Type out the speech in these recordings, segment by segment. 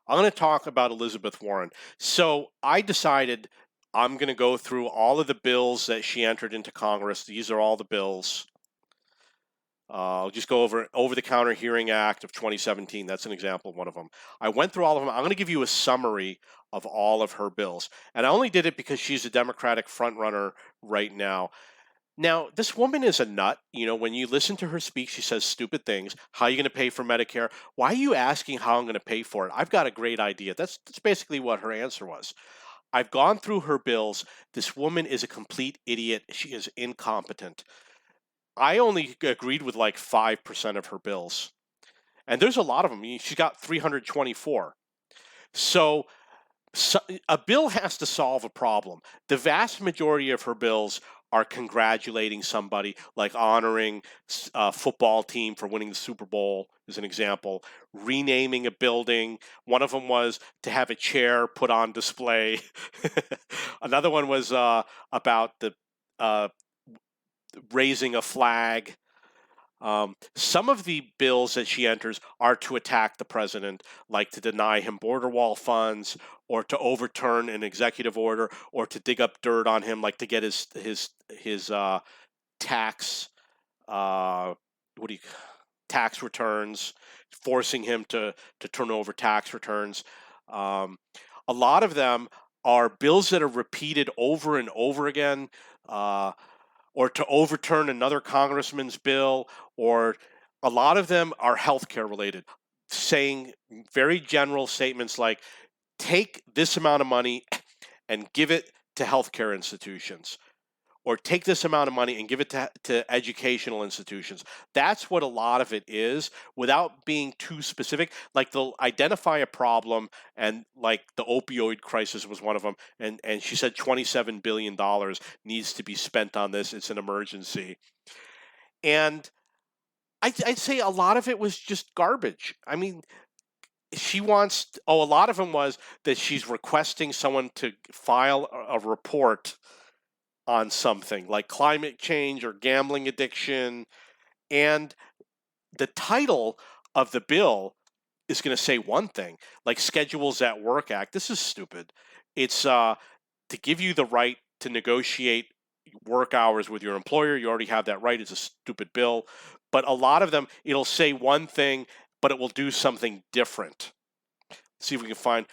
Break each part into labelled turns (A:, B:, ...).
A: I'm going to talk about Elizabeth Warren. So I decided I'm going to go through all of the bills that she entered into Congress. These are all the bills. I'll just go over the Counter Hearing Act of 2017. That's an example of one of them. I went through all of them. I'm going to give you a summary of all of her bills. And I only did it because she's a Democratic frontrunner right now. Now, this woman is a nut. You know, when you listen to her speak, she says stupid things. How are you going to pay for Medicare? Why are you asking how I'm going to pay for it? I've got a great idea. That's basically what her answer was. I've gone through her bills. This woman is a complete idiot. She is incompetent. I only agreed with like 5% of her bills. And there's a lot of them. I mean, she's got 324. So, so a bill has to solve a problem. The vast majority of her bills are congratulating somebody, like honoring a football team for winning the Super Bowl, as an example, renaming a building. One of them was to have a chair put on display. Another one was about the uh, raising a flag. Some of the bills that she enters are to attack the president, like to deny him border wall funds, or to overturn an executive order, or to dig up dirt on him, like to get his tax what do you tax returns, forcing him to turn over tax returns. Um, a lot of them are bills that are repeated over and over again. Or to overturn another congressman's bill, or a lot of them are healthcare related, saying very general statements like, take this amount of money and give it to healthcare institutions, or take this amount of money and give it to educational institutions. That's what a lot of it is, without being too specific. Like, they'll identify a problem, and like the opioid crisis was one of them, and she said $27 billion needs to be spent on this. It's an emergency. And I'd say a lot of it was just garbage. I mean, a lot of them was that she's requesting someone to file a report on something like climate change or gambling addiction. And the title of the bill is going to say one thing, like Schedules at Work Act. This is stupid. It's to give you the right to negotiate work hours with your employer. You already have that right. It's a stupid bill. But a lot of them, it'll say one thing, but it will do something different. See if we can find.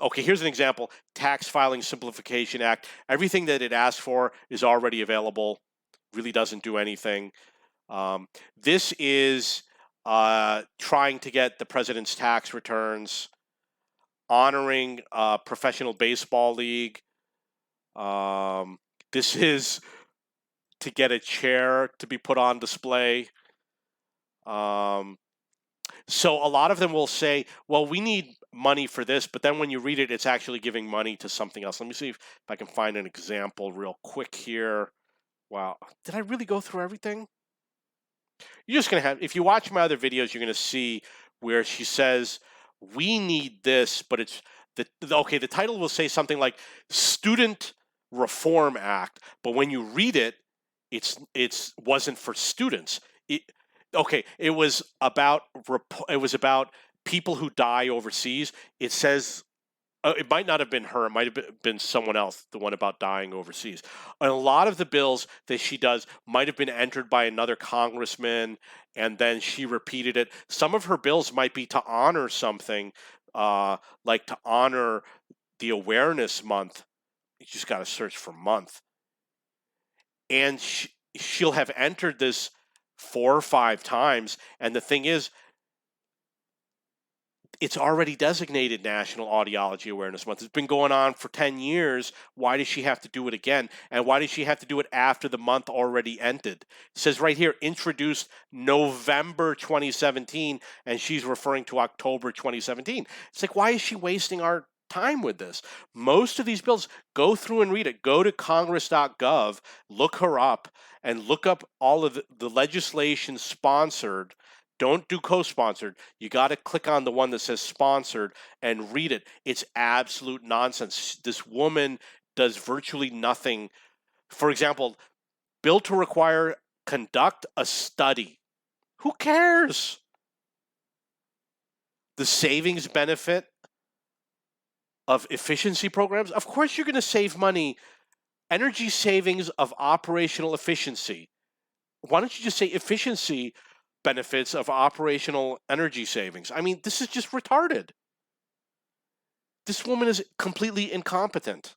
A: Okay, here's an example: Tax Filing Simplification Act. Everything that it asks for is already available. Really doesn't do anything. This is trying to get the president's tax returns, honoring Professional Baseball League. This is to get a chair to be put on display. So a lot of them will say, well, we need money for this, but then when you read it, it's actually giving money to something else. Let me see if I can find an example real quick here. Wow. Did I really go through everything? You're just going to have, if you watch my other videos, you're going to see where she says, we need this, but it's, okay, the title will say something like Student Reform Act, but when you read it, it's wasn't for students. It was about people who die overseas. It says it might not have been her. It might have been someone else, the one about dying overseas. And a lot of the bills that she does might have been entered by another congressman, and then she repeated it. Some of her bills might be to honor something, like to honor the Awareness Month. You just got to search for month. And she'll have entered this 4 or 5 times. And the thing is, it's already designated National Audiology Awareness Month. It's been going on for 10 years. Why does she have to do it again? And why does she have to do it after the month already ended? It says right here, introduced November 2017, and she's referring to October 2017. It's like, why is she wasting our time with this? Most of these bills, go through and read it. Go to congress.gov, look her up, and look up all of the legislation sponsored. Don't do co-sponsored. You got to click on the one that says sponsored and read it. It's absolute nonsense. This woman does virtually nothing. For example, bill to require conduct a study. Who cares? the savings benefit of efficiency programs? Of course you're going to save money. Energy savings of operational efficiency. Why don't you just say efficiency benefits of operational energy savings? I mean, this is just retarded. This woman is completely incompetent.